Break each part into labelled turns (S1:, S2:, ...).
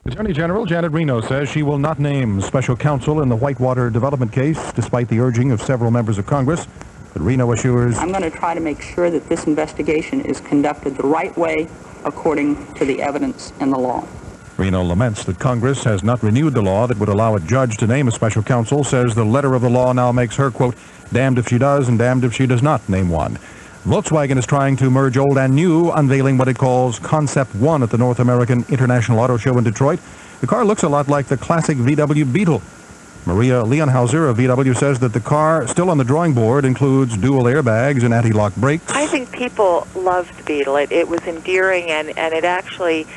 S1: Attorney General Janet Reno says she will not name special counsel in the Whitewater development case, despite the urging of several members of Congress. But Reno assures,
S2: I'm going to try to make sure that this investigation is conducted the right way according to the evidence and the law.
S1: Reno laments that Congress has not renewed the law that would allow a judge to name a special counsel, says the letter of the law now makes her, quote, damned if she does and damned if she does not name one. Volkswagen is trying to merge old and new, unveiling what it calls Concept 1 at the North American International Auto Show in Detroit. The car looks a lot like the classic VW Beetle. Maria Leonhauser of VW says that the car, still on the drawing board, includes dual airbags and anti-lock brakes.
S3: I think people loved the Beetle. It was endearing, and it actually,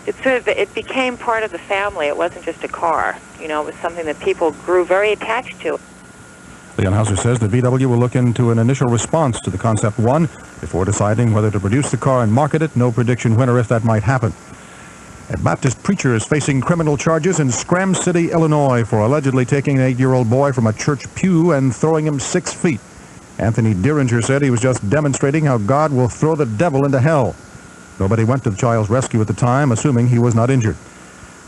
S3: it became part of the family. It wasn't just a car. You know, it was something that people grew very attached to.
S1: Leonhauser says that VW will look into an initial response to the Concept 1 before deciding whether to produce the car and market it. No prediction when or if that might happen. A Baptist preacher is facing criminal charges in Scram City, Illinois, for allegedly taking an 8-year-old boy from a church pew and throwing him 6 feet. Anthony Dieringer said he was just demonstrating how God will throw the devil into hell. Nobody went to the child's rescue at the time, assuming he was not injured.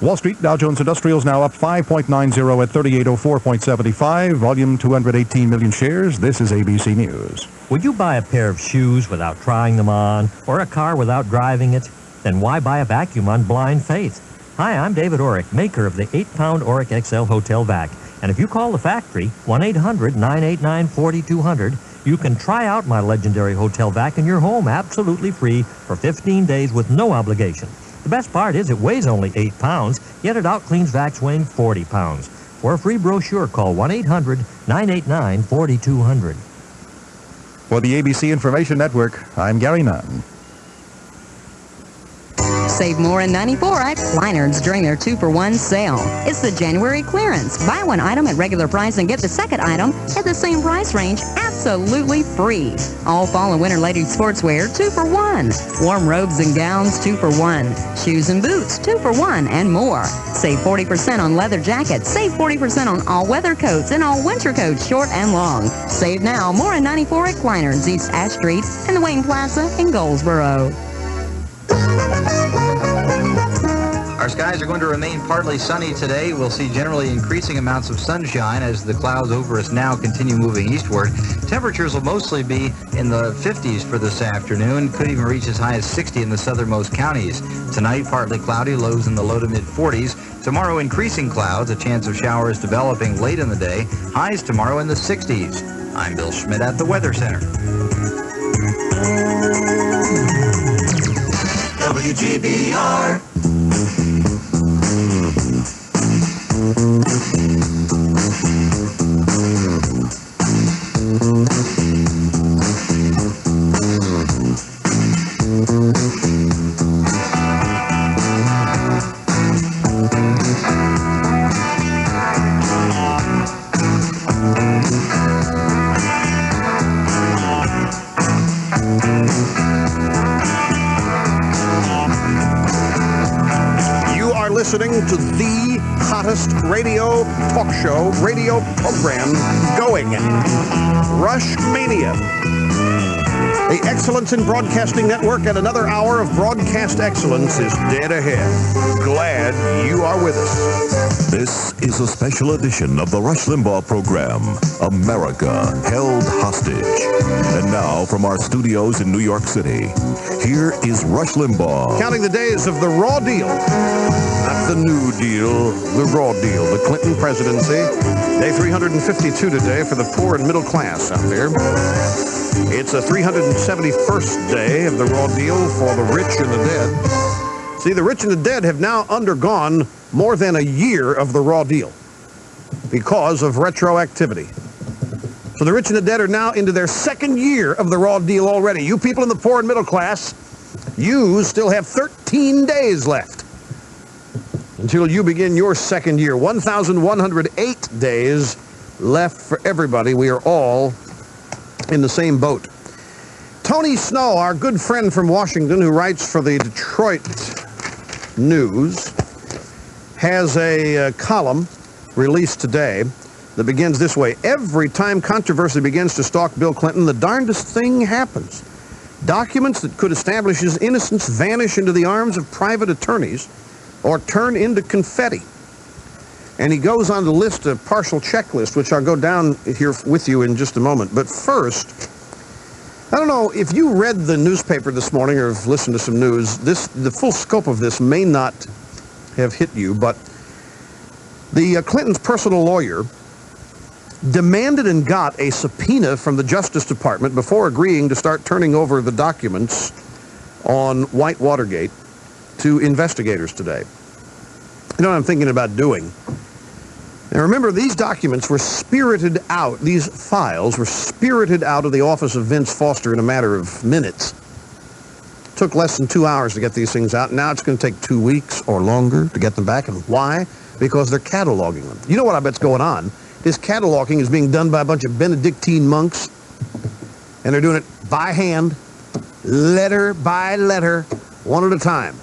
S1: Wall Street, Dow Jones Industrials now up 5.90 at 3804.75, volume 218 million shares. This is ABC News.
S4: Would you buy a pair of shoes without trying them on, or a car without driving it? Then why buy a vacuum on blind faith? Hi, I'm David Orrick, maker of the 8-pound Orrick XL Hotel Vac. And if you call the factory, 1-800-989-4200, you can try out my legendary Hotel Vac in your home absolutely free for 15 days with no obligation. The best part is it weighs only 8 pounds, yet it outcleans vacs weighing 40 pounds. For a free brochure, call 1-800-989-4200.
S1: For the ABC Information Network, I'm Gary Nunn.
S5: Save more in 94 at Kleiners during their 2-for-1 sale. It's the January clearance. Buy one item at regular price and get the second item at the same price range absolutely free. All fall and winter ladies sportswear 2-for-1. Warm robes and gowns 2-for-1. Shoes and boots 2-for-1 and more. Save 40% on leather jackets. Save 40% on all weather coats and all winter coats, short and long. Save now. More in 94 at Kleiners, East Ash Street and the Wayne Plaza in Goldsboro.
S6: Our skies are going to remain partly sunny today. We'll see generally increasing amounts of sunshine as the clouds over us now continue moving eastward. Temperatures will mostly be in the 50s for this afternoon. Could even reach as high as 60 in the southernmost counties. Tonight, partly cloudy, lows in the low to mid-40s. Tomorrow, increasing clouds, a chance of showers developing late in the day. Highs tomorrow in the 60s. I'm Bill Schmidt at the Weather Center. WGBR.
S7: Listening to the hottest radio talk show, radio program going, Rush Mania. The Excellence in Broadcasting Network and another hour of broadcast excellence is dead ahead. Glad you are with us.
S8: This is a special edition of the Rush Limbaugh program, America Held Hostage. And now, from our studios in New York City, here is Rush Limbaugh.
S7: Counting the days of the raw deal. Not the new deal, the raw deal. The Clinton presidency. Day 352 today for the poor and middle class out there. It's a 371st day of the raw deal for the rich and the dead. See, the rich and the dead have now undergone more than a year of the raw deal because of retroactivity. So the rich and the dead are now into their second year of the raw deal already. You people in the poor and middle class, you still have 13 days left until you begin your second year. 1,108 days left for everybody. We are all in the same boat. Tony Snow, our good friend from Washington who writes for the Detroit News, has a column released today that begins this way. Every time controversy begins to stalk Bill Clinton, the darndest thing happens. Documents that could establish his innocence vanish into the arms of private attorneys or turn into confetti. And he goes on to list a partial checklist, which I'll go down here with you in just a moment. But first, I don't know if you read the newspaper this morning or have listened to some news. The full scope of this may not have hit you, but the Clinton's personal lawyer demanded and got a subpoena from the Justice Department before agreeing to start turning over the documents on White Watergate to investigators today. You know what I'm thinking about doing? Now remember, these documents were spirited out, these files were spirited out of the office of Vince Foster in a matter of minutes. It took less than 2 hours to get these things out. Now it's going to take 2 weeks or longer to get them back. And why? Because they're cataloging them. You know what I bet's going on? This cataloging is being done by a bunch of Benedictine monks, and they're doing it by hand, letter by letter, one at a time.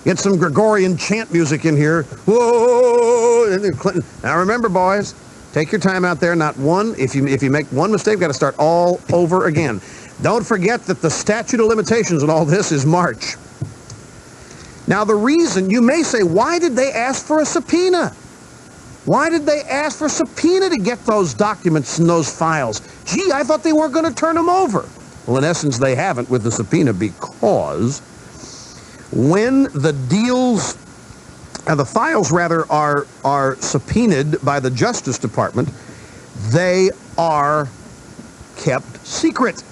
S7: Get some Gregorian chant music in here. Whoa! Clinton. Now remember, boys, take your time out there. Not one. If you make one mistake, you've got to start all over again. Don't forget that the statute of limitations on all this is March. Now the reason, you may say, why did they ask for a subpoena? Why did they ask for a subpoena to get those documents and those files? Gee, I thought they weren't going to turn them over. Well, in essence, they haven't with the subpoena because when the deals, the files rather, are subpoenaed by the Justice Department, they are kept secret.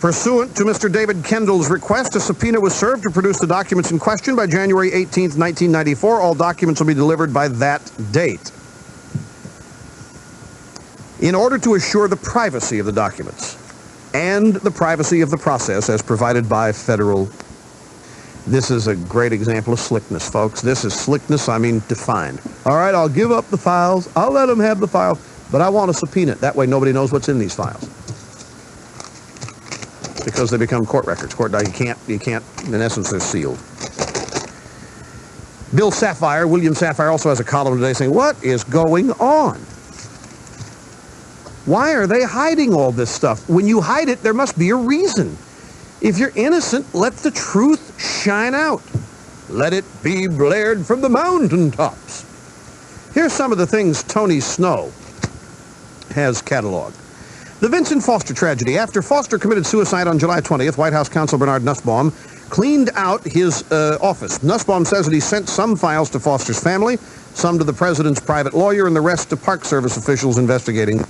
S7: Pursuant to Mr. David Kendall's request, a subpoena was served to produce the documents in question by January 18th, 1994. All documents will be delivered by that date. In order to assure the privacy of the documents and the privacy of the process as provided by federal. This is a great example of slickness, folks. This is slickness, I mean, defined. All right, I'll give up the files. I'll let them have the files, but I want a subpoena. That way nobody knows what's in these files. Because they become court records. You can't, in essence, they're sealed. William Safire, also has a column today saying, what is going on? Why are they hiding all this stuff? When you hide it, there must be a reason. If you're innocent, let the truth shine out. Let it be blared from the mountaintops. Here's some of the things Tony Snow has cataloged. The Vincent Foster tragedy. After Foster committed suicide on July 20th, White House counsel Bernard Nussbaum cleaned out his office. Nussbaum says that he sent some files to Foster's family, some to the president's private lawyer, and the rest to Park Service officials investigating.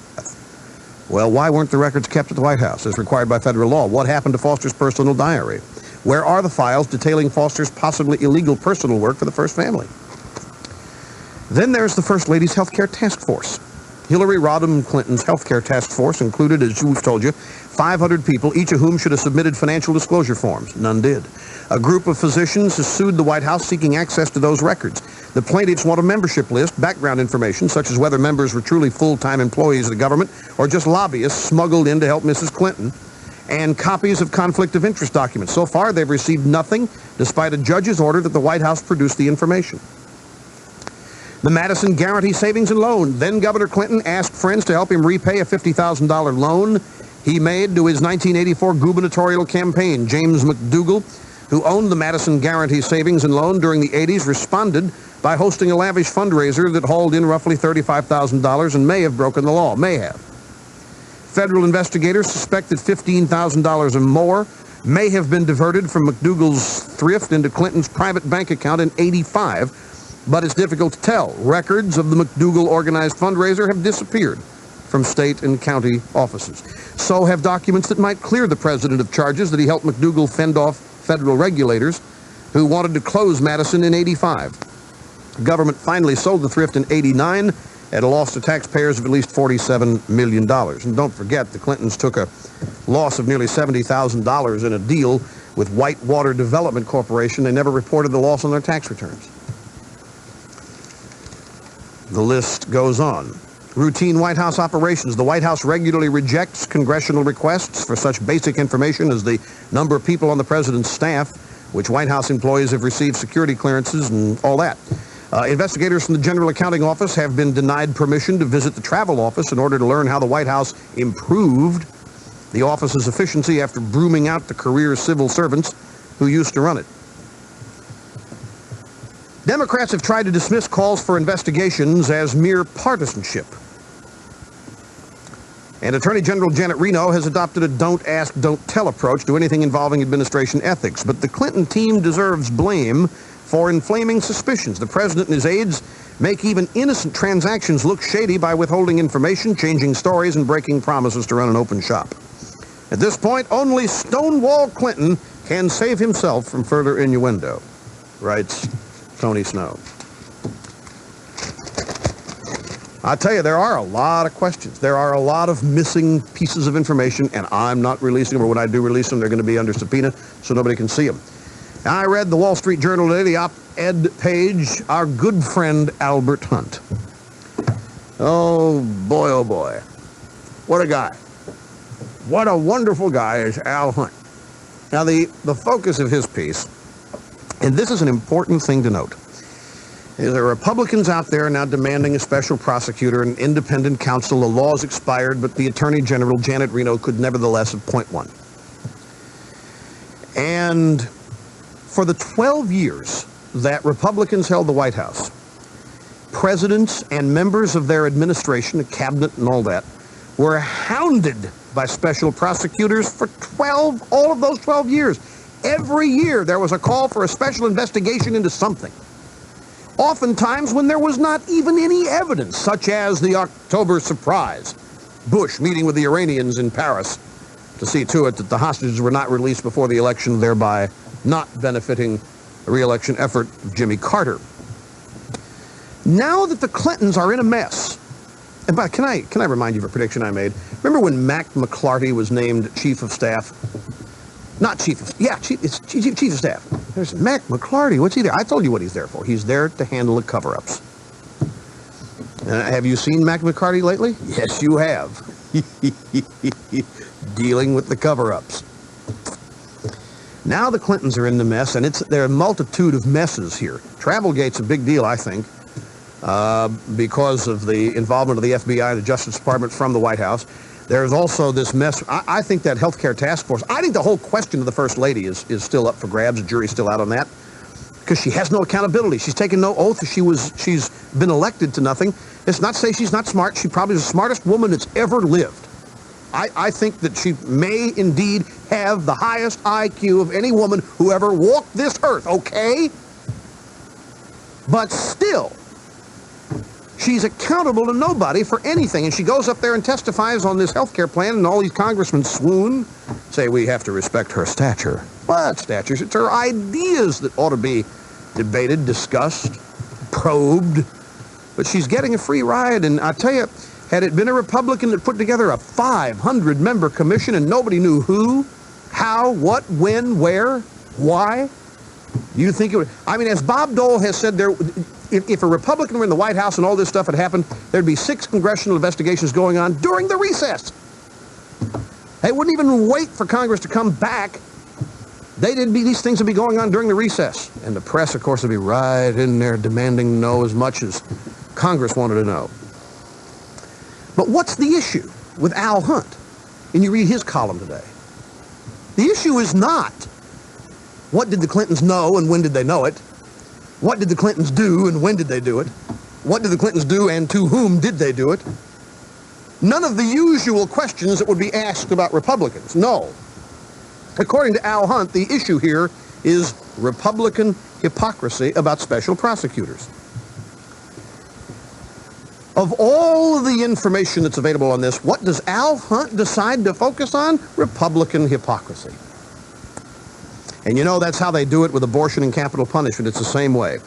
S7: Well, why weren't the records kept at the White House as required by federal law? What happened to Foster's personal diary? Where are the files detailing Foster's possibly illegal personal work for the First Family? Then there's the First Lady's Health Care Task Force. Hillary Rodham Clinton's health care task force included, as we've told you, 500 people, each of whom should have submitted financial disclosure forms. None did. A group of physicians has sued the White House seeking access to those records. The plaintiffs want a membership list, background information, such as whether members were truly full-time employees of the government or just lobbyists smuggled in to help Mrs. Clinton, and copies of conflict of interest documents. So far, they've received nothing, despite a judge's order that the White House produce the information. The Madison Guarantee Savings and Loan. Then Governor Clinton asked friends to help him repay a $50,000 loan he made to his 1984 gubernatorial campaign. James McDougal, who owned the Madison Guarantee Savings and Loan during the 80s, responded by hosting a lavish fundraiser that hauled in roughly $35,000 and may have broken the law. May have. Federal investigators suspect that $15,000 or more may have been diverted from McDougal's thrift into Clinton's private bank account in '85, but it's difficult to tell. Records of the McDougal organized fundraiser have disappeared from state and county offices. So have documents that might clear the president of charges that he helped McDougal fend off federal regulators who wanted to close Madison in '85. The government finally sold the thrift in '89 at a loss to taxpayers of at least $47 million. And don't forget, the Clintons took a loss of nearly $70,000 in a deal with Whitewater Development Corporation. They never reported the loss on their tax returns. The list goes on. Routine White House operations. The White House regularly rejects congressional requests for such basic information as the number of people on the president's staff, which White House employees have received security clearances and all that. Investigators from the General Accounting Office have been denied permission to visit the travel office in order to learn how the White House improved the office's efficiency after brooming out the career civil servants who used to run it. Democrats have tried to dismiss calls for investigations as mere partisanship. And Attorney General Janet Reno has adopted a don't ask, don't tell approach to anything involving administration ethics. But the Clinton team deserves blame for inflaming suspicions. The president and his aides make even innocent transactions look shady by withholding information, changing stories, and breaking promises to run an open shop. At this point, only Stonewall Clinton can save himself from further innuendo, writes Tony Snow. I tell you, there are a lot of questions. There are a lot of missing pieces of information, and I'm not releasing them, or when I do release them, they're going to be under subpoena, so nobody can see them. I read the Wall Street Journal today, the op-ed page, our good friend Albert Hunt. Oh boy. What a guy. What a wonderful guy is Al Hunt. Now, the focus of his piece, and this is an important thing to note, there are Republicans out there now demanding a special prosecutor and independent counsel. The law's expired, but the Attorney General, Janet Reno, could nevertheless appoint one. And for the 12 years that Republicans held the White House, presidents and members of their administration, the cabinet and all that, were hounded by special prosecutors for all of those 12 years. Every year there was a call for a special investigation into something. Oftentimes when there was not even any evidence, such as the October surprise, Bush meeting with the Iranians in Paris to see to it that the hostages were not released before the election, thereby not benefiting the re-election effort of Jimmy Carter. Now that the Clintons are in a mess, and but can I remind you of a prediction I made? Remember when Mac McClarty was named Chief of Staff? Not Chief of Staff. There's Mac McClarty. What's he there? I told you what he's there for. He's there to handle the cover-ups. Have you seen Mac McClarty lately? Yes, you have. Dealing with the cover-ups. Now the Clintons are in the mess, and there are a multitude of messes here. Travelgate's a big deal, I think, because of the involvement of the FBI and the Justice Department from the White House. There's also this mess. I think that healthcare task force, I think the whole question of the First Lady is still up for grabs. The jury's still out on that because she has no accountability. She's taken no oath. She's been elected to nothing. It's not to say she's not smart. She probably is the smartest woman that's ever lived. I think that she may indeed have the highest IQ of any woman who ever walked this earth, okay? But still, she's accountable to nobody for anything, and she goes up there and testifies on this health care plan, and all these congressmen swoon, say we have to respect her stature. What stature? It's her ideas that ought to be debated, discussed, probed. But she's getting a free ride, and I tell you, had it been a Republican that put together a 500-member commission and nobody knew who, how, what, when, where, why, you think it would... I mean, as Bob Dole has said, if a Republican were in the White House and all this stuff had happened, there'd be 6 congressional investigations going on during the recess. They wouldn't even wait for Congress to come back. These things would be going on during the recess. And the press, of course, would be right in there demanding to know as much as Congress wanted to know. But what's the issue with Al Hunt? And you read his column today. The issue is not what did the Clintons know and when did they know it? What did the Clintons do and when did they do it? What did the Clintons do and to whom did they do it? None of the usual questions that would be asked about Republicans. No. According to Al Hunt, the issue here is Republican hypocrisy about special prosecutors. Of all of the information that's available on this, what does Al Hunt decide to focus on? Republican hypocrisy. And you know that's how they do it with abortion and capital punishment. It's the same way.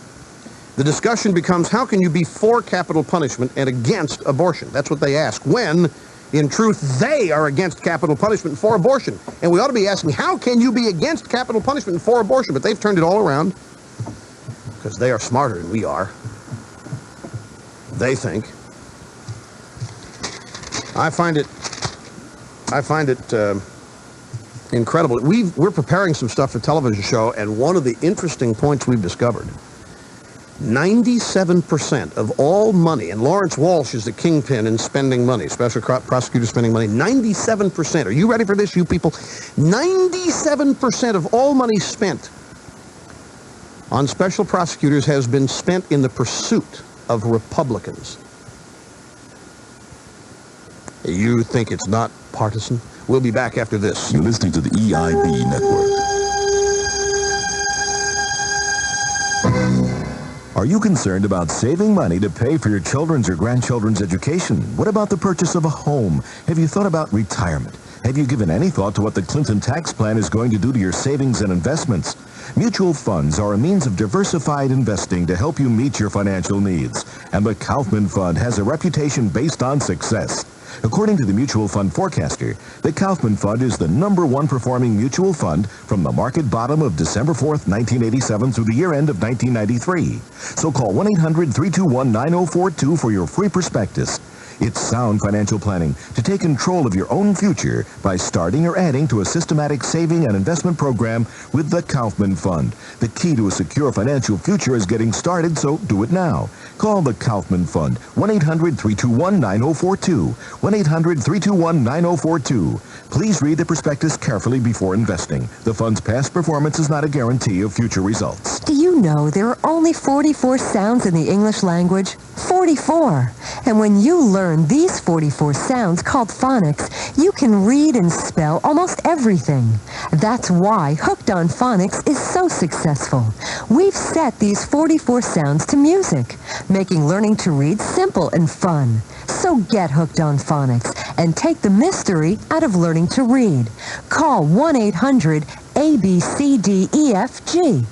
S7: The discussion becomes, how can you be for capital punishment and against abortion? That's what they ask, when, in truth, they are against capital punishment and for abortion. And we ought to be asking, how can you be against capital punishment and for abortion? But they've turned it all around, because they are smarter than we are. They think. I find it incredible. We're preparing some stuff for a television show, and one of the interesting points we've discovered 97% of all money, and Lawrence Walsh is the kingpin in spending money, special prosecutor spending money, 97%. Are you ready for this, you people? 97% of all money spent on special prosecutors has been spent in the pursuit of Republicans. You think it's not partisan? We'll be back after this.
S8: You're listening to the EIB Network. Are you concerned about saving money to pay for your children's or grandchildren's education? What about the purchase of a home? Have you thought about retirement? Have you given any thought to what the Clinton tax plan is going to do to your savings and investments? Mutual funds are a means of diversified investing to help you meet your financial needs. And the Kaufman Fund has a reputation based on success. According to the mutual fund forecaster, the Kaufman Fund is the #1 performing mutual fund from the market bottom of December 4th, 1987 through the year end of 1993. So call 1-800-321-9042 for your free prospectus. It's sound financial planning to take control of your own future by starting or adding to a systematic saving and investment program with the Kaufman Fund. The key to a secure financial future is getting started, so do it now. Call the Kaufman Fund, 1-800-321-9042, 1-800-321-9042. Please read the prospectus carefully before investing. The fund's past performance is not a guarantee of future results.
S9: Do you know there are only 44 sounds in the English language? 44. And when you learn these 44 sounds called phonics, you can read and spell almost everything. That's why Hooked on Phonics is so successful. We've set these 44 sounds to music, making learning to read simple and fun. So get hooked on phonics and take the mystery out of learning to read. Call 1-800-ABCDEFG.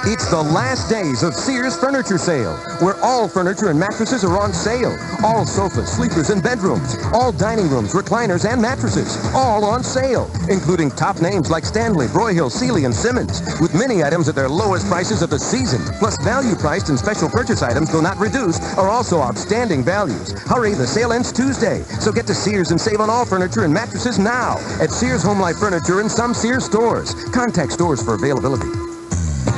S10: It's the last days of Sears Furniture Sale, where all furniture and mattresses are on sale. All sofas, sleepers, and bedrooms. All dining rooms, recliners, and mattresses. All on sale, including top names like Stanley, Broyhill, Sealy, and Simmons, with many items at their lowest prices of the season. Plus, value-priced and special purchase items, though not reduced, are also outstanding values. Hurry, the sale ends Tuesday. So get to Sears and save on all furniture and mattresses now at Sears Home Life Furniture and some Sears stores. Contact stores for availability.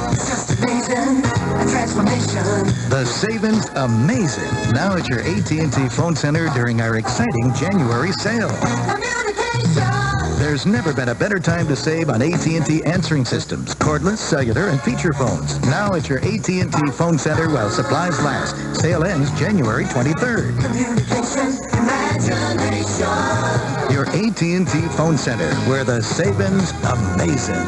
S11: It's just amazing, a transformation.
S6: The savings amazing. Now at your AT&T phone center during our exciting January sale.
S11: Communication.
S6: There's never been a better time to save on AT&T answering systems, cordless, cellular, and feature phones. Now at your AT&T phone center while supplies last. Sale ends January 23rd.
S11: Communication, imagination.
S6: Your AT&T phone center, where the savings amazing.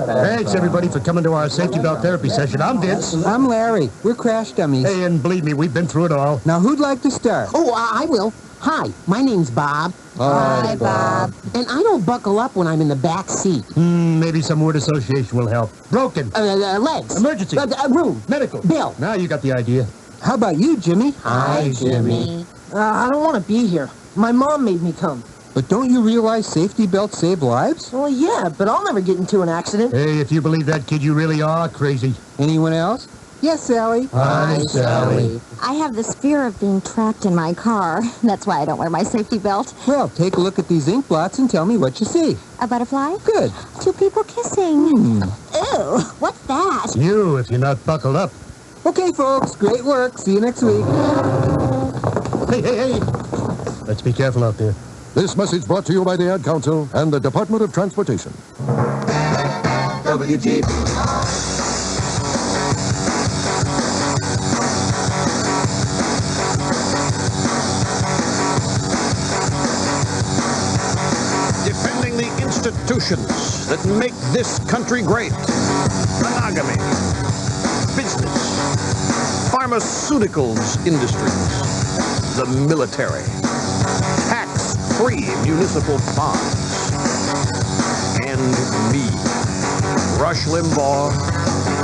S12: Thanks, everybody, for coming to our safety belt therapy session. I'm Vince.
S13: I'm Larry. We're crash dummies.
S12: Hey, and believe me, we've been through it all.
S13: Now, who'd like to start?
S14: Oh, I will. Hi, my name's Bob.
S13: Hi, Bob.
S14: And I don't buckle up when I'm in the back seat.
S12: Maybe some word association will help. Broken.
S14: Legs.
S12: Emergency.
S14: Room.
S12: Medical.
S14: Bill.
S12: Now you got the idea.
S13: How about you, Jimmy?
S14: Hi, Jimmy.
S15: I don't want to be here. My mom made me come.
S13: But don't you realize safety belts save lives?
S15: Well, yeah, but I'll never get into an accident.
S12: Hey, if you believe that, kid, you really are crazy.
S13: Anyone else? Yes, Sally.
S12: Hi, Sally.
S16: I have this fear of being trapped in my car. That's why I don't wear my safety belt.
S13: Well, take a look at these ink blots and tell me what you see.
S16: A butterfly?
S13: Good.
S16: Two people kissing. Ew, what's that?
S12: You, if you're not buckled up.
S13: Okay, folks, great work. See you next week.
S12: Hey. Let's be careful out there.
S17: This message brought to you by the Ad Council and the Department of Transportation.
S11: WGB.
S7: Defending the institutions that make this country great. Monogamy, business, pharmaceuticals industries, the military, tax-free municipal bonds, and me, Rush Limbaugh,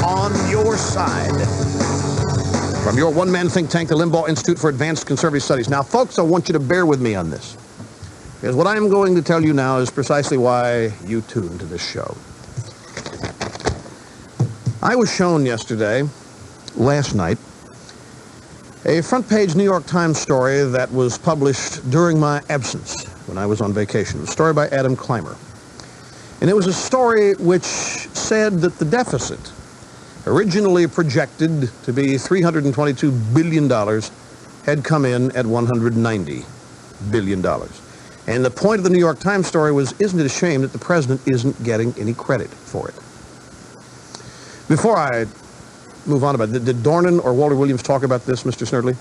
S7: on your side. From your one-man think tank, the Limbaugh Institute for Advanced Conservative Studies. Now, folks, I want you to bear with me on this, because what I'm going to tell you now is precisely why you tuned to this show. I was shown last night, a front-page New York Times story that was published during my absence when I was on vacation. A story by Adam Clymer. And it was a story which said that the deficit originally projected to be $322 billion, had come in at $190 billion. And the point of the New York Times story was, isn't it a shame that the president isn't getting any credit for it? Before I move on about it, did Dornan or Walter Williams talk about this, Mr. Snerdley?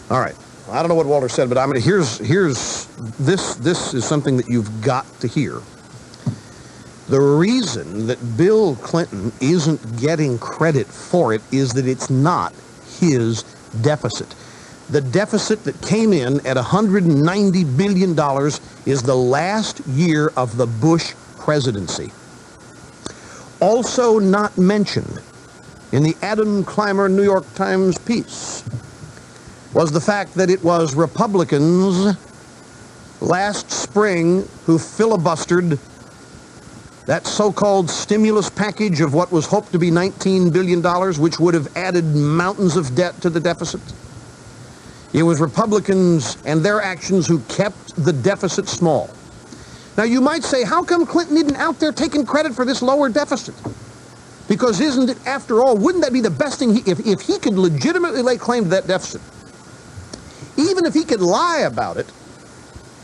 S7: All right. I don't know what Walter said, but here's this is something that you've got to hear. The reason that Bill Clinton isn't getting credit for it is that it's not his deficit. The deficit that came in at $190 billion is the last year of the Bush presidency. Also not mentioned in the Adam Clymer New York Times piece was the fact that it was Republicans last spring who filibustered that so-called stimulus package of what was hoped to be $19 billion, which would have added mountains of debt to the deficit. It was Republicans and their actions who kept the deficit small. Now, you might say, how come Clinton isn't out there taking credit for this lower deficit? Because isn't it, after all, wouldn't that be the best thing, if he could legitimately lay claim to that deficit, even if he could lie about it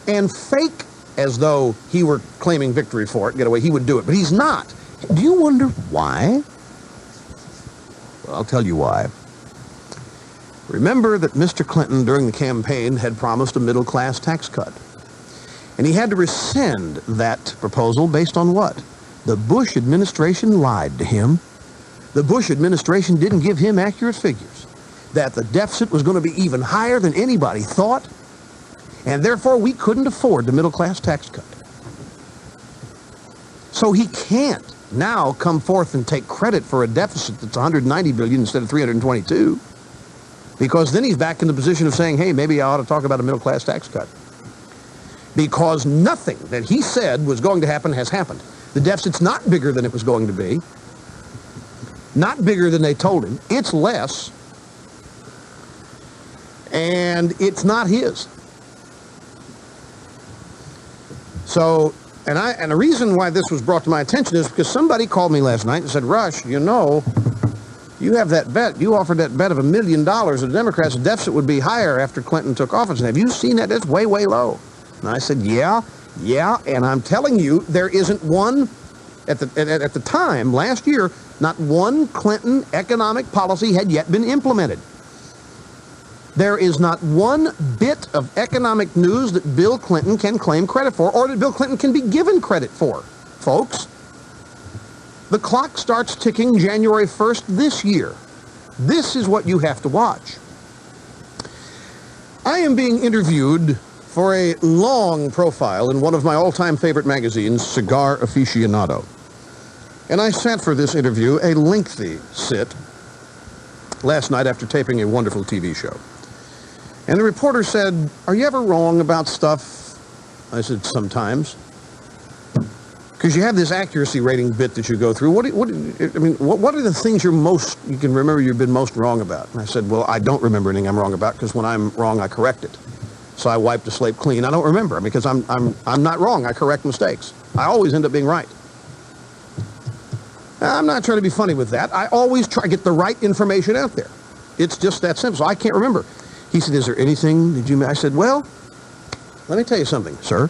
S7: and fake as though he were claiming victory for it, get away, he would do it. But he's not. Do you wonder why? Well, I'll tell you why. Remember that Mr. Clinton, during the campaign, had promised a middle-class tax cut. And he had to rescind that proposal based on what? The Bush administration lied to him. The Bush administration didn't give him accurate figures. That the deficit was going to be even higher than anybody thought. And therefore, we couldn't afford the middle-class tax cut. So he can't now come forth and take credit for a deficit that's $190 billion instead of $322, because then he's back in the position of saying, hey, maybe I ought to talk about a middle-class tax cut. Because nothing that he said was going to happen has happened. The deficit's not bigger than it was going to be, not bigger than they told him. It's less, and it's not his. So, and the reason why this was brought to my attention is because somebody called me last night and said, Rush, you know, you have that bet. You offered that bet of $1 million to the Democrats. The deficit would be higher after Clinton took office. And have you seen that? That's way, way low. And I said, yeah, and I'm telling you, there isn't one, at the time, last year, not one Clinton economic policy had yet been implemented. There is not one bit of economic news that Bill Clinton can claim credit for, or that Bill Clinton can be given credit for, folks. The clock starts ticking January 1st this year. This is what you have to watch. I am being interviewed for a long profile in one of my all-time favorite magazines, Cigar Aficionado. And I sat for this interview, a lengthy sit, last night after taping a wonderful TV show. And the reporter said, are you ever wrong about stuff? I said, sometimes. Because you have this accuracy rating bit that you go through. What are the things you can remember you've been most wrong about? And I said, well, I don't remember anything I'm wrong about, because when I'm wrong, I correct it. So I wiped the slate clean. I don't remember, because I'm not wrong. I correct mistakes. I always end up being right. I'm not trying to be funny with that. I always try to get the right information out there. It's just that simple. So I can't remember. He said, is there anything that you... I said, well, let me tell you something, sir.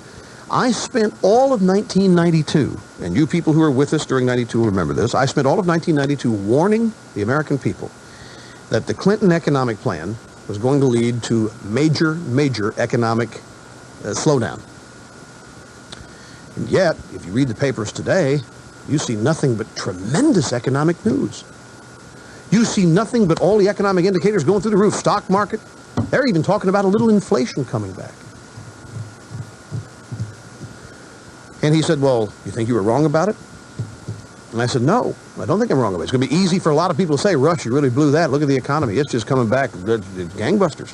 S7: I spent all of 1992, and you people who were with us during 92 will remember this, I spent all of 1992 warning the American people that the Clinton economic plan was going to lead to major, major economic slowdown. And yet, if you read the papers today, you see nothing but tremendous economic news. You see nothing but all the economic indicators going through the roof. Stock market, they're even talking about a little inflation coming back. And he said, well, you think you were wrong about it? And I said, no, I don't think I'm wrong about it. It's going to be easy for a lot of people to say, Rush, you really blew that. Look at the economy. It's just coming back. It's gangbusters.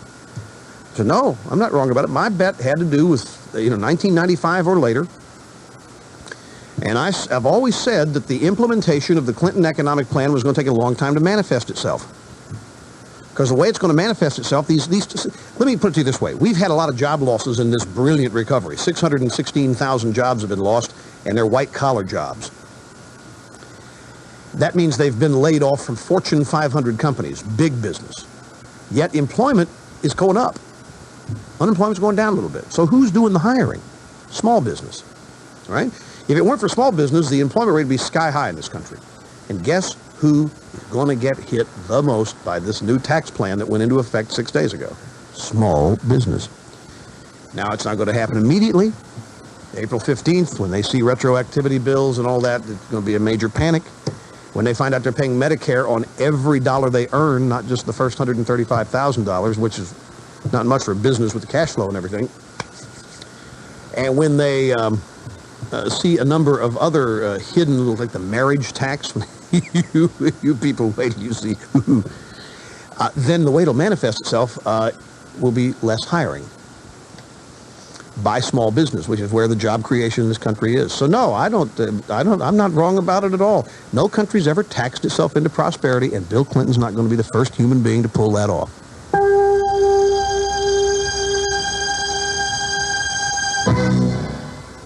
S7: I said, no, I'm not wrong about it. My bet had to do with 1995 or later. And I've always said that the implementation of the Clinton economic plan was going to take a long time to manifest itself. Because the way it's going to manifest itself, let me put it to you this way. We've had a lot of job losses in this brilliant recovery. 616,000 jobs have been lost, and they're white-collar jobs. That means they've been laid off from Fortune 500 companies, big business. Yet employment is going up. Unemployment's going down a little bit. So who's doing the hiring? Small business, right? If it weren't for small business, the employment rate would be sky high in this country. And guess who is going to get hit the most by this new tax plan that went into effect 6 days ago? Small business. Now, it's not going to happen immediately. April 15th, when they see retroactivity bills and all that, it's going to be a major panic. When they find out they're paying Medicare on every dollar they earn, not just the first $135,000, which is not much for a business with the cash flow and everything. And when they see a number of other hidden, like the marriage tax, you people wait till you see, then the way it'll manifest itself will be less hiring by small business, which is where the job creation in this country is. So no, I'm not wrong about it at all. No country's ever taxed itself into prosperity, and Bill Clinton's not going to be the first human being to pull that off.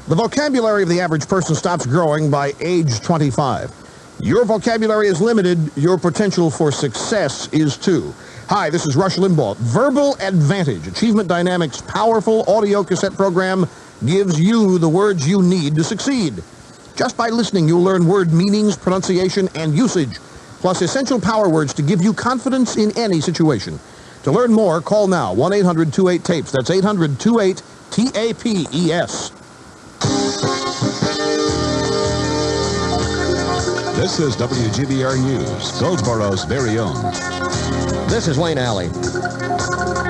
S7: The vocabulary of the average person stops growing by age 25. Your vocabulary is limited, your potential for success is too. Hi, this is Rush Limbaugh. Verbal Advantage, Achievement Dynamics' powerful audio cassette program, gives you the words you need to succeed. Just by listening, you'll learn word meanings, pronunciation, and usage, plus essential power words to give you confidence in any situation. To learn more, call now, 1-800-28-TAPES. That's 800-28-TAPES.
S18: This is WGBR News, Goldsboro's very own.
S19: This is Wayne Alley.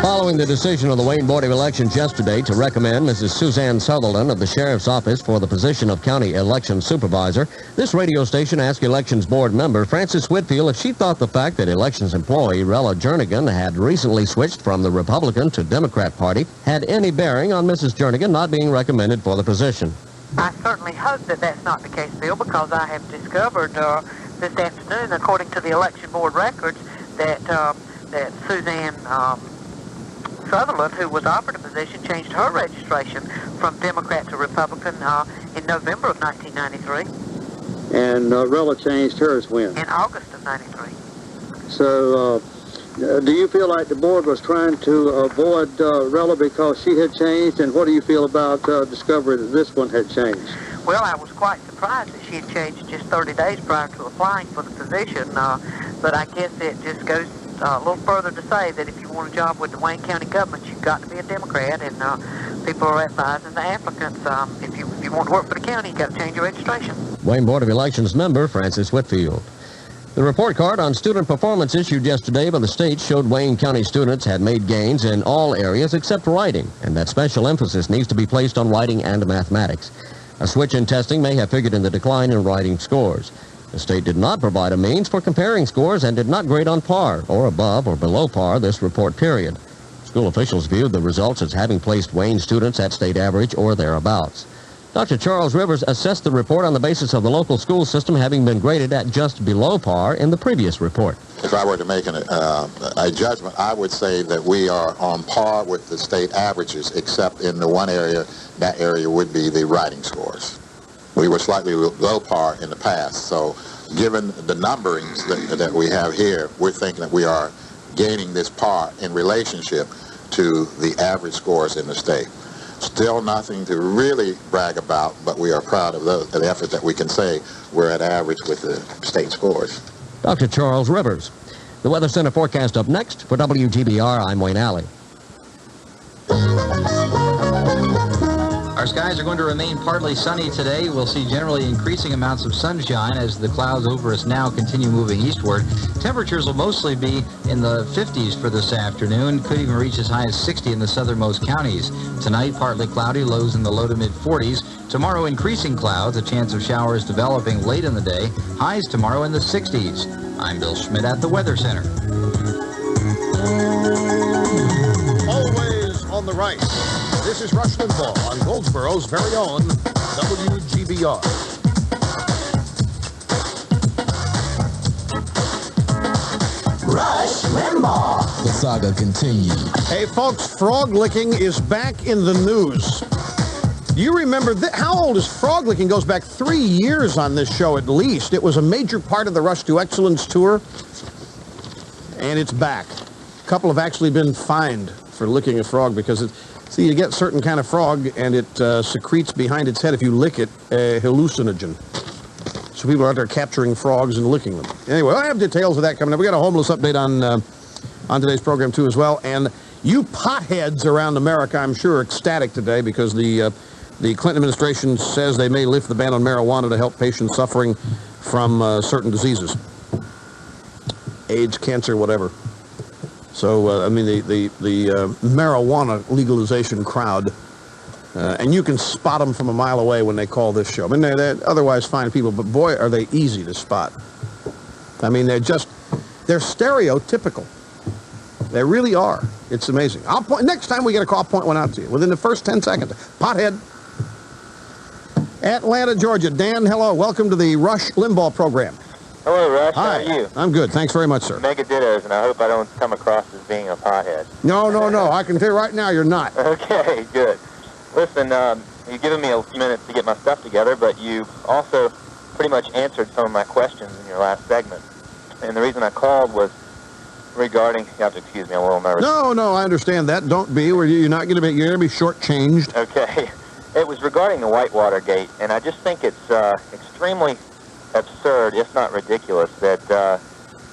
S19: Following the decision of the Wayne Board of Elections yesterday to recommend Mrs. Suzanne Sutherland of the Sheriff's Office for the position of County Election Supervisor, this radio station asked Elections Board member Frances Whitfield if she thought the fact that Elections employee Rella Jernigan had recently switched from the Republican to Democrat Party had any bearing on Mrs. Jernigan not being recommended for the position.
S20: I certainly hope that that's not the case, Bill, because I have discovered this afternoon, according to the Election Board records, that Suzanne Sutherland, who was offered a position, changed her registration from Democrat to Republican in November of 1993.
S21: And Rella changed hers when?
S20: In August of 93.
S21: So, do you feel like the board was trying to avoid Rella because she had changed? And what do you feel about discovering that this one had changed?
S20: Well, I was quite surprised that she had changed just 30 days prior to applying for the position, but I guess it just goes a little further to say that if you want a job with the Wayne County government, you've got to be a Democrat, and people are advising the applicants, if you want to work for the county, you've got to change your registration.
S19: Wayne Board of Elections member Frances Whitfield. The report card on student performance issued yesterday by the state showed Wayne County students had made gains in all areas except writing, and that special emphasis needs to be placed on writing and mathematics. A switch in testing may have figured in the decline in writing scores. The state did not provide a means for comparing scores and did not grade on par, or above or below par, this report period. School officials viewed the results as having placed Wayne students at state average or thereabouts. Dr. Charles Rivers assessed the report on the basis of the local school system having been graded at just below par in the previous report.
S22: If I were to make a judgment, I would say that we are on par with the state averages, except in the one area, that area would be the writing scores. We were slightly below par in the past, so given the numberings that we have here, we're thinking that we are gaining this par in relationship to the average scores in the state. Still nothing to really brag about, but we are proud of the effort that we can say we're at average with the state scores.
S19: Dr. Charles Rivers. The Weather Center forecast up next. For WGBR, I'm Wayne Alley.
S6: Our skies are going to remain partly sunny today. We'll see generally increasing amounts of sunshine as the clouds over us now continue moving eastward. Temperatures will mostly be in the 50s for this afternoon. Could even reach as high as 60 in the southernmost counties. Tonight, partly cloudy, lows in the low to mid 40s. Tomorrow, increasing clouds, a chance of showers developing late in the day. Highs tomorrow in the 60s. I'm Bill Schmidt at the Weather Center.
S7: Always on the right. This is Rush Limbaugh on Goldsboro's very own WGBR.
S11: Rush Limbaugh.
S8: The saga continues.
S7: Hey folks, frog licking is back in the news. Do you remember how old is frog licking? Goes back 3 years on this show at least. It was a major part of the Rush to Excellence tour, and it's back. A couple have actually been fined for licking a frog because you get certain kind of frog and it secretes behind its head, if you lick it, a hallucinogen. So people are out there capturing frogs and licking them. Anyway, I have details of that coming up. We got a homeless update on today's program too as well. And you potheads around America, I'm sure, are ecstatic today because the Clinton administration says they may lift the ban on marijuana to help patients suffering from certain diseases. AIDS, cancer, whatever. So, I mean, the marijuana legalization crowd, and you can spot them from a mile away when they call this show. I mean, they're otherwise fine people, but boy, are they easy to spot. I mean, they're stereotypical. They really are. It's amazing. Next time we get a call, I'll point one out to you within the first 10 seconds. Pothead. Atlanta, Georgia. Dan, hello. Welcome to the Rush Limbaugh program.
S2: Hello, Rush.
S7: Hi.
S2: How are you?
S7: I'm good. Thanks very much, sir.
S2: Mega dittos, and I hope I don't come across as being a pothead.
S7: No. I can tell you right now you're not.
S2: Okay, good. Listen, you've given me a few minutes to get my stuff together, but you also pretty much answered some of my questions in your last segment. And the reason I called was regarding, you have to excuse me, I'm a little nervous.
S7: No, I understand that. Don't be. You're going to be shortchanged.
S2: Okay. It was regarding the Whitewater Gate, and I just think it's extremely absurd, if not ridiculous, that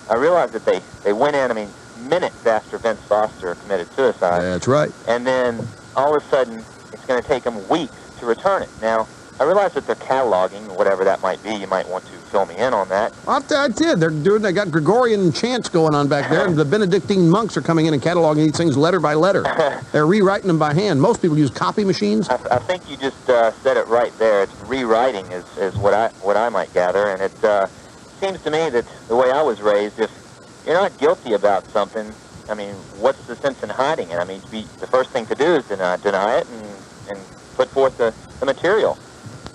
S2: I realized that they went in, minutes after Vince Foster committed suicide.
S7: That's right.
S2: And then all of a sudden, it's going to take them weeks to return it. Now, I realize that they're cataloging, whatever that might be. You might want to fill me in on that.
S7: I did. They got Gregorian chants going on back there, and the Benedictine monks are coming in and cataloging these things letter by letter. They're rewriting them by hand. Most people use copy machines.
S2: I think you just said it right there. It's rewriting is what I might gather, and it seems to me that the way I was raised, if you're not guilty about something, what's the sense in hiding it? The first thing to do is deny it and put forth the material.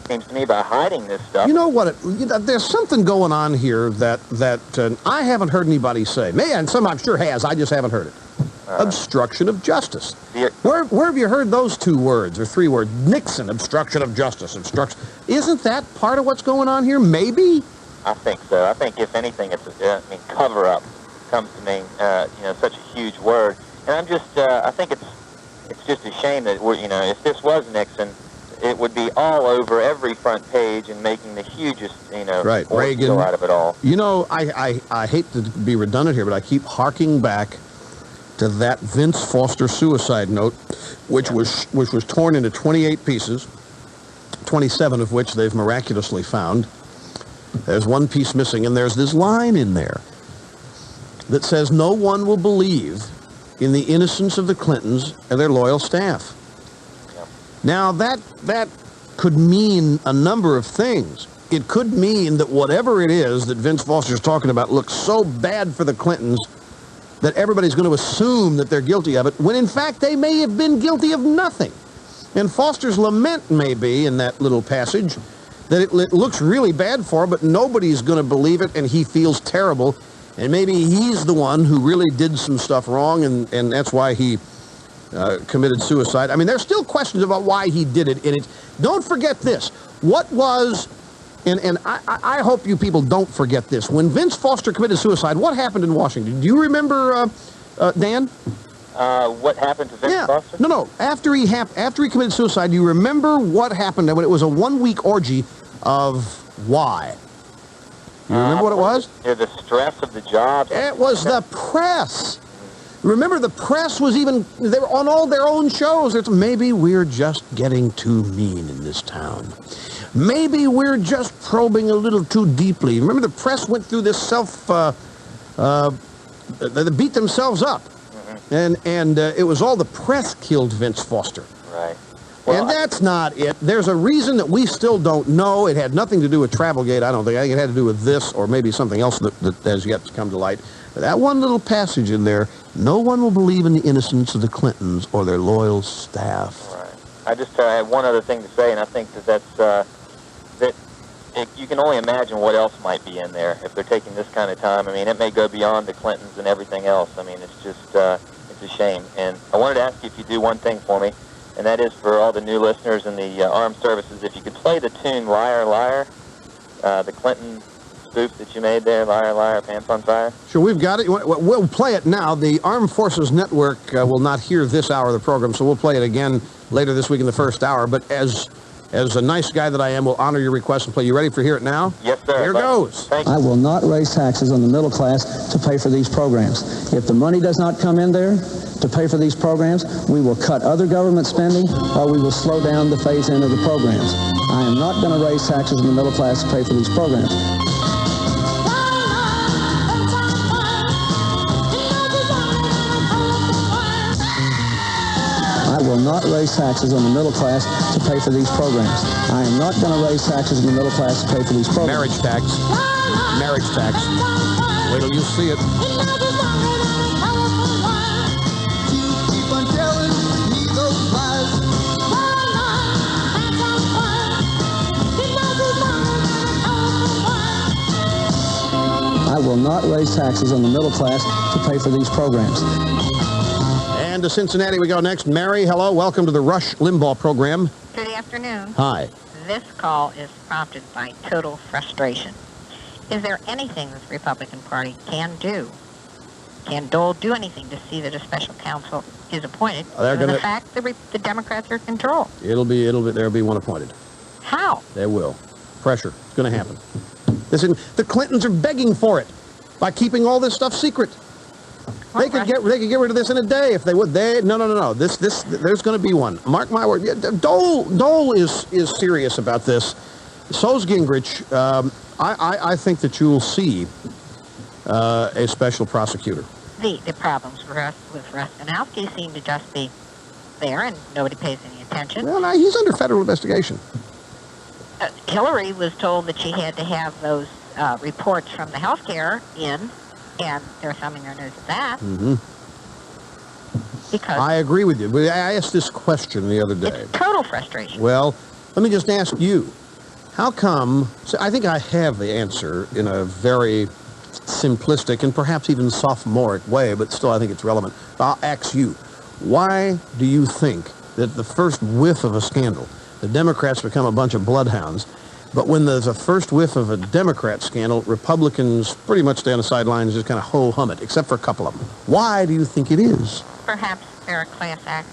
S2: Seems to me by hiding this stuff.
S7: You know what? There's something going on here that I haven't heard anybody say. And some I'm sure has. I just haven't heard it. Obstruction of justice. Where have you heard those 2 words or 3 words? Nixon, obstruction of justice, obstruction. Isn't that part of what's going on here? Maybe.
S2: I think so. I think if anything, it's cover up comes to me. Such a huge word, and I'm just. I think it's just a shame that if this was Nixon, it would be all over every front page and making the hugest,
S7: right, Reagan
S2: out of it all.
S7: I hate to be redundant here, but I keep harking back to that Vince Foster suicide note, which was torn into 28 pieces, 27 of which they've miraculously found. There's one piece missing, and there's this line in there that says, "No one will believe in the innocence of the Clintons and their loyal staff." Now, that could mean a number of things. It could mean that whatever it is that Vince Foster's talking about looks so bad for the Clintons that everybody's going to assume that they're guilty of it, when in fact they may have been guilty of nothing. And Foster's lament may be, in that little passage, that it looks really bad for him, but nobody's going to believe it, and he feels terrible. And maybe he's the one who really did some stuff wrong, and that's why he committed suicide. There's still questions about why he did it. And don't forget this. What was, and I hope you people don't forget this. When Vince Foster committed suicide, what happened in Washington? Do you remember, Dan?
S2: What happened to Vince Foster?
S7: No. After he committed suicide, do you remember what happened when it was a 1-week orgy of why? You remember what it was?
S2: The stress of the job.
S7: It was the press. Remember, the press was they were on all their own shows. Maybe we're just getting too mean in this town. Maybe we're just probing a little too deeply. Remember, the press went through this they beat themselves up. Mm-hmm. And it was all the press killed Vince Foster.
S2: Right.
S7: Well, and that's not it. There's a reason that we still don't know. It had nothing to do with Travelgate, I don't think. I think it had to do with this or maybe something else that has yet to come to light. But that one little passage in there, no one will believe in the innocence of the Clintons or their loyal staff.
S2: Right. I just have one other thing to say, and I think you can only imagine what else might be in there if they're taking this kind of time. It may go beyond the Clintons and everything else. It's just, it's a shame. And I wanted to ask you if you do one thing for me. and that is for all the new listeners in the armed services. If you could play the tune "Liar, Liar," the Clinton spoof that you made there, "Liar, Liar, Pants on Fire."
S7: Sure, we've got it. We'll play it now. The Armed Forces Network will not hear this hour of the program, so we'll play it again later this week in the first hour. But as a nice guy that I am, will honor your request and play. You ready for Hear It Now?
S2: Yes, sir.
S7: Here goes.
S2: Thank you.
S3: I will not raise taxes on the middle class to pay for these programs. If the money does not come in there to pay for these programs, we will cut other government spending or we will slow down the phase-in of the programs. I am not going to raise taxes on the middle class to pay for these programs. I will not raise taxes on the middle class to pay for these programs. I am not going to raise taxes on the middle class to pay for these programs.
S7: Marriage tax. Marriage tax. Wait till you see it.
S3: I will not raise taxes on the middle class to pay for these programs.
S7: And to Cincinnati we go next. Mary, hello. Welcome to the Rush Limbaugh program.
S4: Good afternoon.
S7: Hi.
S4: This call is prompted by total frustration. Is there anything this Republican Party can do? Can Dole do anything to see that a special counsel is appointed, given the fact that the Democrats are in control?
S7: There'll be one appointed.
S4: How?
S7: There will. Pressure. It's going to happen. The Clintons are begging for it by keeping all this stuff secret. They could get rid of this in a day if they would. No. There's going to be one. Mark my word. Dole is serious about this. So's Gingrich. I think that you'll see a special prosecutor.
S4: The problems with Ruskinowski seem to just be there, and nobody pays any attention.
S7: Well, no, he's under federal investigation.
S4: Hillary was told that she had to have those reports from the health care in, and they're thumbing their nose at that.
S7: Mm-hmm.
S4: Because
S7: I agree with you. I asked this question the other day.
S4: It's total frustration.
S7: Well, let me just ask you. How come, so I think I have the answer in a very simplistic and perhaps even sophomoric way, but still I think it's relevant. I'll ask you, why do you think that the first whiff of a scandal, the Democrats become a bunch of bloodhounds, but when there's a first whiff of a Democrat scandal, Republicans pretty much stay on the sidelines, just kind of ho-hum it, except for a couple of them? Why do you think it is?
S4: Perhaps they're a class act.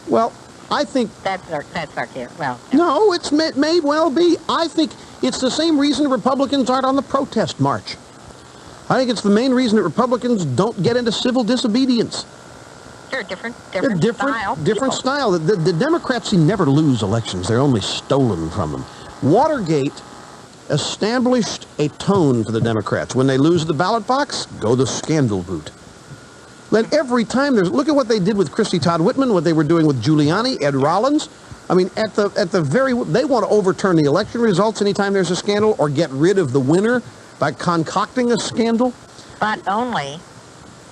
S7: Well, I think
S4: that's sarcasm. Well,
S7: no, it may well be. I think it's the same reason Republicans aren't on the protest march. I think it's the main reason that Republicans don't get into civil disobedience.
S4: They're different
S7: style. The Democrats never lose elections. They're only stolen from them. Watergate established a tone for the Democrats. When they lose the ballot box, go the scandal route. Then every time look at what they did with Christie Todd Whitman, what they were doing with Giuliani, Ed Rollins. I mean, they want to overturn the election results anytime there's a scandal or get rid of the winner by concocting a scandal.
S4: But only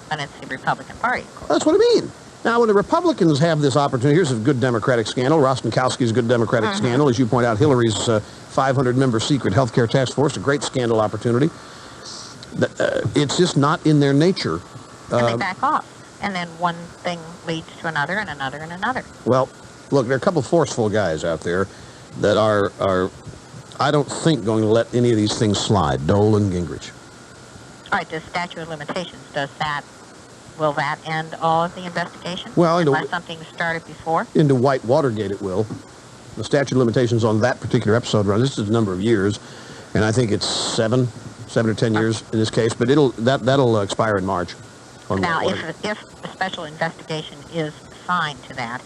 S4: when it's the Republican Party.
S7: That's what I mean. Now, when the Republicans have this opportunity, here's a good Democratic scandal. Rostenkowski's a good Democratic scandal. As you point out, Hillary's 500-member secret health care task force, a great scandal opportunity. It's just not in their nature.
S4: And they back off. And then one thing leads to another and another and another.
S7: Well, look, there are a couple forceful guys out there that are I don't think, going to let any of these things slide, Dole and Gingrich.
S4: All right, the statute of limitations, will that end all of the investigation?
S7: Well,
S4: unless something started before?
S7: Into White Watergate it will. The statute of limitations on that particular episode runs, this is a number of years, and I think it's 7 or 10 years in this case, but that'll expire in March.
S4: Now, if a special investigation is assigned to that,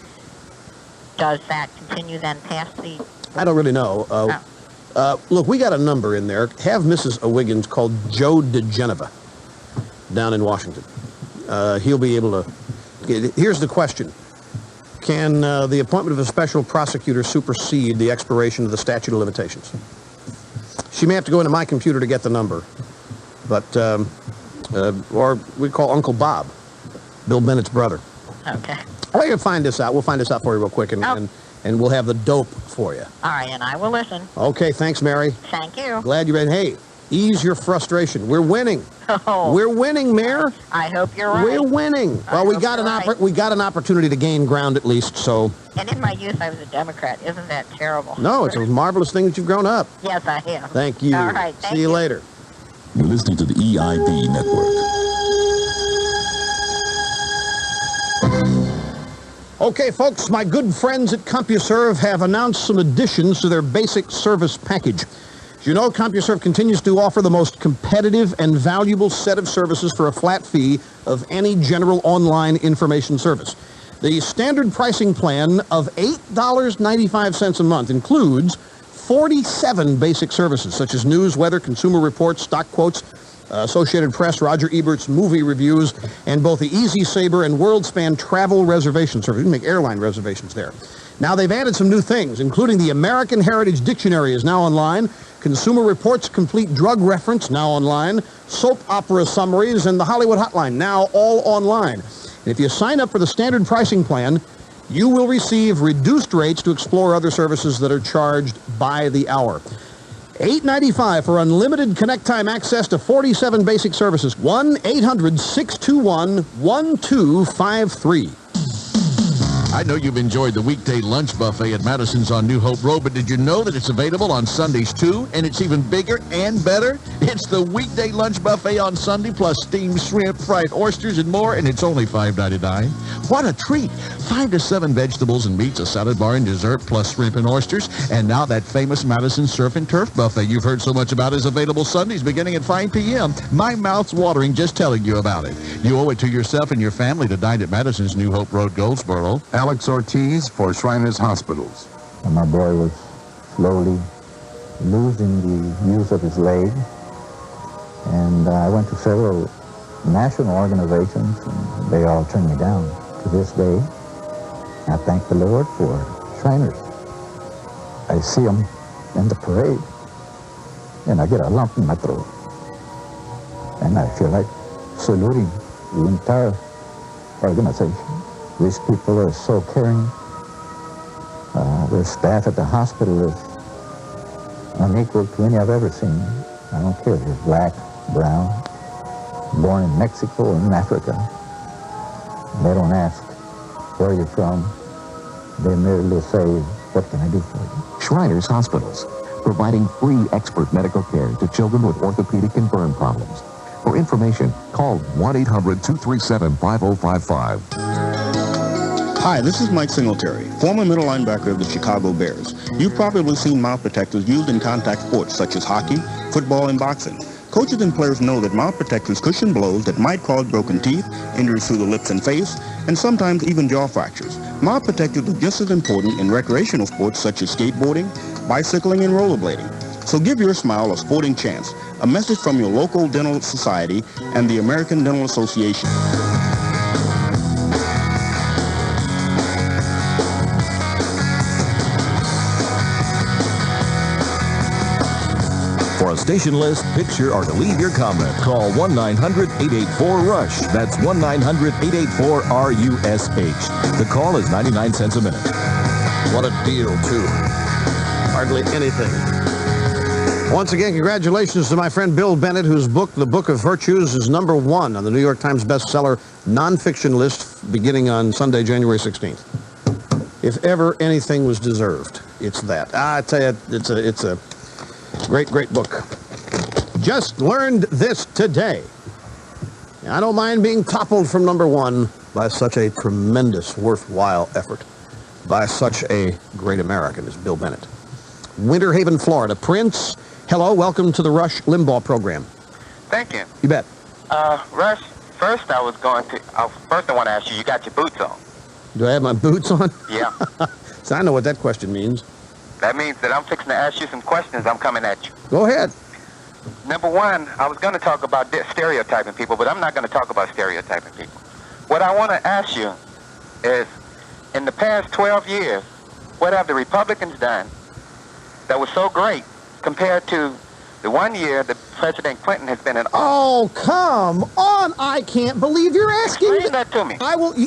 S4: does that continue then past the...
S7: I don't really know. Look, we got a number in there. Have Mrs. O'Wiggins called Joe DeGeneva down in Washington. He'll be able to... Here's the question. Can the appointment of a special prosecutor supersede the expiration of the statute of limitations? She may have to go into my computer to get the number. But, or we call Uncle Bob, Bill Bennett's brother.
S4: Okay.
S7: I can find this out. We'll find this out for you real quick, and we'll have the dope for you.
S4: All right, and I will listen.
S7: Okay, thanks, Mary.
S4: Thank you.
S7: Glad you're in. Hey, ease your frustration. We're winning.
S4: Oh.
S7: We're winning, Mayor.
S4: I hope you're right.
S7: We're winning. Well, we got an opportunity to gain ground at least, so.
S4: And in my youth, I was a Democrat. Isn't that terrible?
S7: No, it's a marvelous thing that you've grown up.
S4: Yes, I have.
S7: Thank you.
S4: All right.
S7: See you later.
S8: You're listening to the EIB Network.
S7: Okay, folks, my good friends at CompuServe have announced some additions to their basic service package. As you know, CompuServe continues to offer the most competitive and valuable set of services for a flat fee of any general online information service. The standard pricing plan of $8.95 a month includes 47 basic services, such as news, weather, consumer reports, stock quotes, Associated Press, Roger Ebert's movie reviews, and both the Easy Saber and WorldSpan travel reservation service. You can make airline reservations there. Now, they've added some new things, including the American Heritage Dictionary is now online, Consumer Reports Complete Drug Reference now online, soap opera summaries, and the Hollywood Hotline now all online. And if you sign up for the standard pricing plan, you will receive reduced rates to explore other services that are charged by the hour. $8.95 for unlimited connect time access to 47 basic services. 1-800-621-1253.
S18: I know you've enjoyed the weekday lunch buffet at Madison's on New Hope Road, but did you know that it's available on Sundays too? And it's even bigger and better. It's the weekday lunch buffet on Sunday, plus steamed shrimp, fried oysters, and more, and it's only $5.99. What a treat! 5 to 7 vegetables and meats, a salad bar and dessert, plus shrimp and oysters. And now that famous Madison Surf and Turf buffet you've heard so much about is available Sundays beginning at 5 p.m. My mouth's watering just telling you about it. You owe it to yourself and your family to dine at Madison's New Hope Road, Goldsboro.
S17: Alex Ortiz for Shriners Hospitals.
S1: And my boy was slowly losing the use of his leg. And I went to several national organizations, and they all turned me down. To this day, I thank the Lord for Shriners. I see them in the parade, and I get a lump in my throat. And I feel like saluting the entire organization. These people are so caring. Their staff at the hospital is unequal to any I've ever seen. I don't care if you're black, brown, born in Mexico or in Africa. They don't ask where you're from. They merely say, what can I do for you?
S5: Shriners Hospitals, providing free expert medical care to children with orthopedic and burn problems. For information, call 1-800-237-5055.
S23: Hi, this is Mike Singletary, former middle linebacker of the Chicago Bears. You've probably seen mouth protectors used in contact sports such as hockey, football, and boxing. Coaches and players know that mouth protectors cushion blows that might cause broken teeth, injuries through the lips and face, and sometimes even jaw fractures. Mouth protectors are just as important in recreational sports such as skateboarding, bicycling, and rollerblading. So give your smile a sporting chance. A message from your local dental society and the American Dental Association.
S8: For a station list, picture, or to leave your comment, call 1-900-884-RUSH. That's 1-900-884-RUSH. The call is 99 cents a minute.
S7: What a deal, too. Hardly anything. Once again, congratulations to my friend Bill Bennett, whose book, The Book of Virtues, is #1 on the New York Times bestseller nonfiction list beginning on Sunday, January 16th. If ever anything was deserved, it's that. I tell you, it's a great, great book. Just learned this today. I don't mind being toppled from #1 by such a tremendous, worthwhile effort by such a great American as Bill Bennett. Winter Haven, Florida. Prince, hello, welcome to the Rush Limbaugh program.
S2: Thank you.
S7: You bet.
S2: Rush, first I want to ask you got your boots on?
S7: Do I have my boots on?
S2: Yeah.
S7: So I know what that question means.
S2: That means that I'm fixing to ask you some questions. I'm coming at you.
S7: Go ahead.
S2: Number one, I was going to talk about stereotyping people, but I'm not going to talk about stereotyping people. What I want to ask you is, in the past 12 years, what have the Republicans done that was so great compared to the 1 year that President Clinton has been in office?
S7: Oh, come on. I can't believe you're asking.
S2: Explain that to me.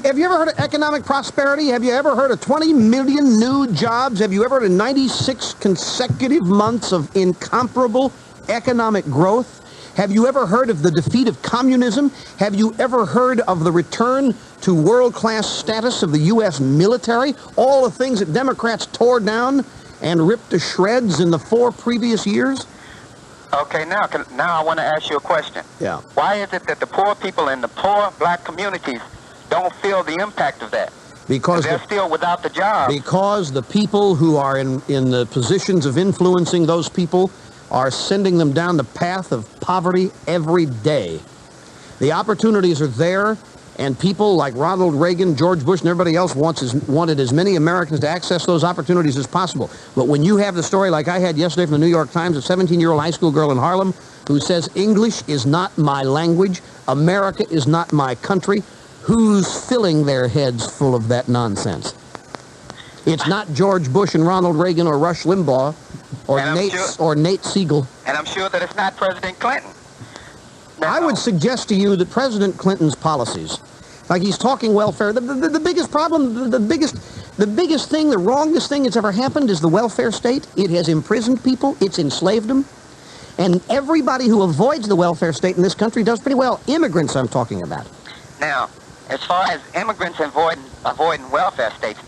S7: Have you ever heard of economic prosperity? Have you ever heard of 20 million new jobs? Have you ever heard of 96 consecutive months of incomparable economic growth? Have you ever heard of the defeat of communism? Have you ever heard of the return to world-class status of the U.S. military? All the things that Democrats tore down and ripped to shreds in the 4 previous years?
S9: Okay, now I want to ask you a question.
S7: Yeah.
S9: Why is it that the poor people in the poor black communities don't feel the impact of that?
S7: Because
S9: they're still without the job.
S7: Because the people who are in the positions of influencing those people are sending them down the path of poverty every day. The opportunities are there, and people like Ronald Reagan, George Bush, and everybody else wanted as many Americans to access those opportunities as possible. But when you have the story like I had yesterday from the New York Times, a 17-year-old high school girl in Harlem who says, English is not my language, America is not my country, who's filling their heads full of that nonsense? It's not George Bush and Ronald Reagan or Rush Limbaugh or Nate Siegel.
S9: And I'm sure that it's not President Clinton.
S7: I would suggest to you that President Clinton's policies, like he's talking welfare, the biggest problem, the biggest thing, the wrongest thing that's ever happened is the welfare state. It has imprisoned people. It's enslaved them. And everybody who avoids the welfare state in this country does pretty well. Immigrants I'm talking about.
S9: Now, as far as immigrants avoiding welfare states,